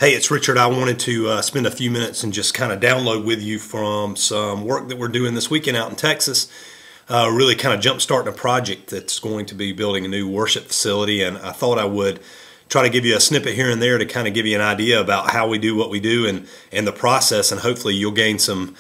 Hey, it's Richard. I wanted to spend a few minutes and just kind of download with you from some work that we're doing this weekend out in Texas. Really kind of jump-starting a project that's going to be building a new worship facility, and I thought I would try to give you a snippet here and there to kind of give you an idea about how we do what we do and the process, and hopefully you'll gain some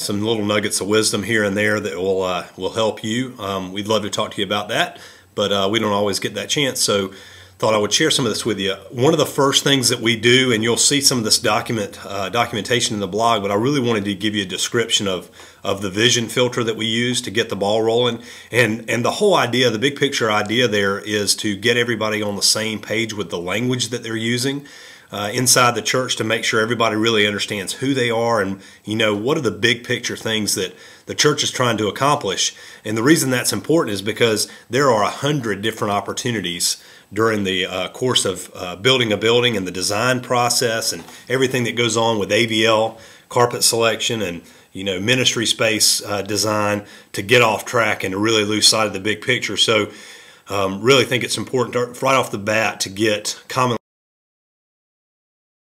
little nuggets of wisdom here and there that will help you. We'd love to talk to you about that, but we don't always get that chance, so thought I would share some of this with you. One of the first things that we do, and you'll see some of this documentation in the blog, but I really wanted to give you a description of the vision filter that we use to get the ball rolling. And the whole idea, the big picture idea there is to get everybody on the same page with the language that they're using inside the church, to make sure everybody really understands who they are and, you know, what are the big picture things that the church is trying to accomplish. And the reason that's important is because there are 100 different opportunities during the course of building a building and the design process and everything that goes on with AVL, carpet selection, and ministry space design, to get off track and to really lose sight of the big picture. So really think it's important right off the bat to get common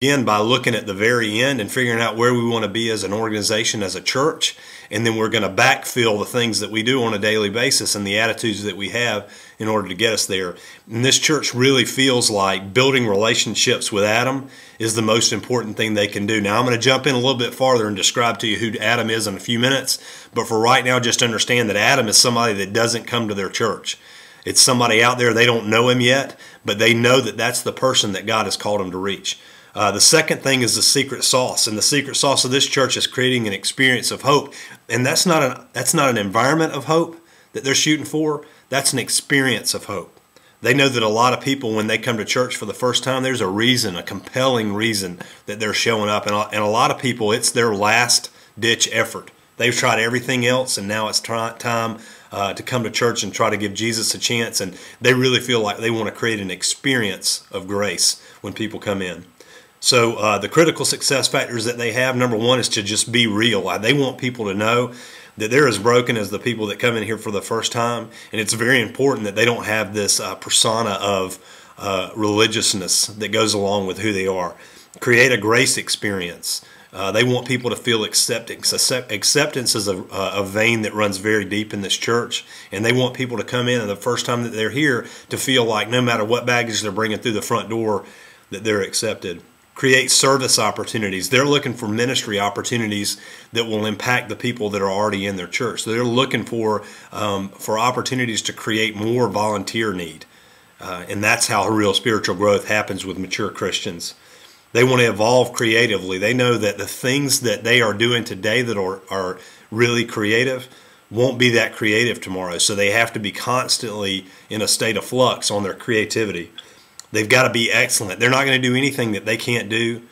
again by looking at the very end and figuring out where we want to be as an organization, as a church, and then we're going to backfill the things that we do on a daily basis and the attitudes that we have in order to get us there. And this church really feels like building relationships with Adam is the most important thing they can do. Now, I'm going to jump in a little bit farther and describe to you who Adam is in a few minutes, but for right now, just understand that Adam is somebody that doesn't come to their church. It's somebody out there, they don't know him yet, but they know that that's the person that God has called him to reach. The second thing is the secret sauce, and the secret sauce of this church is creating an experience of hope. And that's not an environment of hope that they're shooting for. That's an experience of hope. They know that a lot of people, when they come to church for the first time, there's a reason, a compelling reason that they're showing up. And a lot of people, it's their last-ditch effort. They've tried everything else, and now it's time to come to church and try to give Jesus a chance. And they really feel like they want to create an experience of grace when people come in. So the critical success factors that they have, number one, is to just be real. They want people to know that they're as broken as the people that come in here for the first time. And it's very important that they don't have this persona of religiousness that goes along with who they are. Create a grace experience. They want people to feel acceptance. Acceptance is a vein that runs very deep in this church. And they want people to come in and the first time that they're here to feel like no matter what baggage they're bringing through the front door, that they're accepted. Create service opportunities. They're looking for ministry opportunities that will impact the people that are already in their church. So they're looking for opportunities to create more volunteer need. And that's how real spiritual growth happens with mature Christians. They want to evolve creatively. They know that the things that they are doing today that are really creative won't be that creative tomorrow. So they have to be constantly in a state of flux on their creativity. They've got to be excellent. They're not going to do anything that they can't do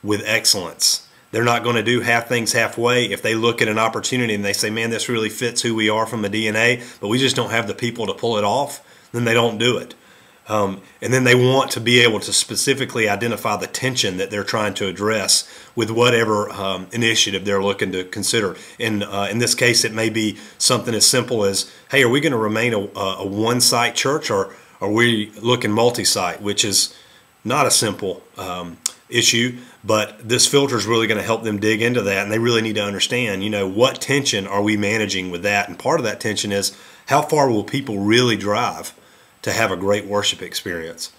with excellence. They're not going to do things halfway. If they look at an opportunity and they say, man, this really fits who we are from the DNA, but we just don't have the people to pull it off, then they don't do it. And then they want to be able to specifically identify the tension that they're trying to address with whatever initiative they're looking to consider. In this case, it may be something as simple as, hey, are we going to remain a one-site church, or are we looking multi-site, which is not a simple issue, but this filter is really going to help them dig into that, and they really need to understand, what tension are we managing with that? And part of that tension is, how far will people really drive to have a great worship experience?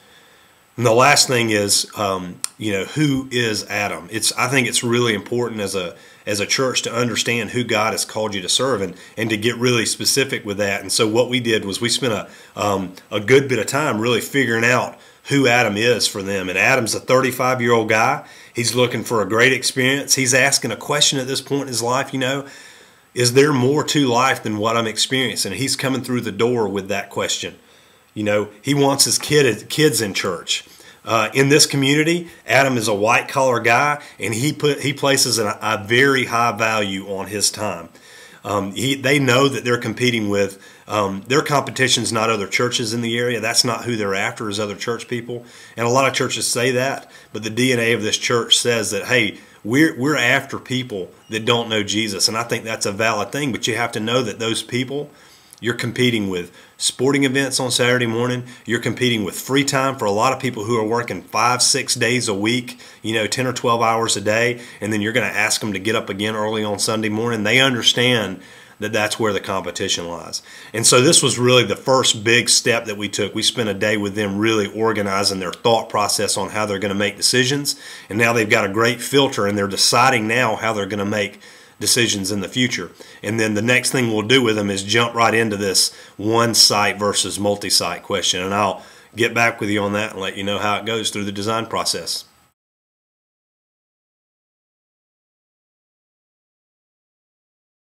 And the last thing is, who is Adam? I think it's really important as a church to understand who God has called you to serve and to get really specific with that. And so what we did was we spent a good bit of time really figuring out who Adam is for them. And Adam's a 35-year-old guy. He's looking for a great experience. He's asking a question at this point in his life, is there more to life than what I'm experiencing? And he's coming through the door with that question. He wants his kids in church. In this community, Adam is a white-collar guy, and he places a very high value on his time. They know that they're competing with, their competition's not other churches in the area. That's not who they're after, is other church people. And a lot of churches say that, but the DNA of this church says that, hey, we're after people that don't know Jesus. And I think that's a valid thing, but you have to know that those people You're competing with sporting events on Saturday morning. You're competing with free time for a lot of people who are working 5-6 days a week, 10 or 12 hours a day, and then you're going to ask them to get up again early on Sunday morning. They understand that that's where the competition lies. And so this was really the first big step that we took. We spent a day with them really organizing their thought process on how they're going to make decisions. And now they've got a great filter, and they're deciding now how they're going to make decisions in the future. And then the next thing we'll do with them is jump right into this one site versus multi-site question. And I'll get back with you on that and let you know how it goes through the design process.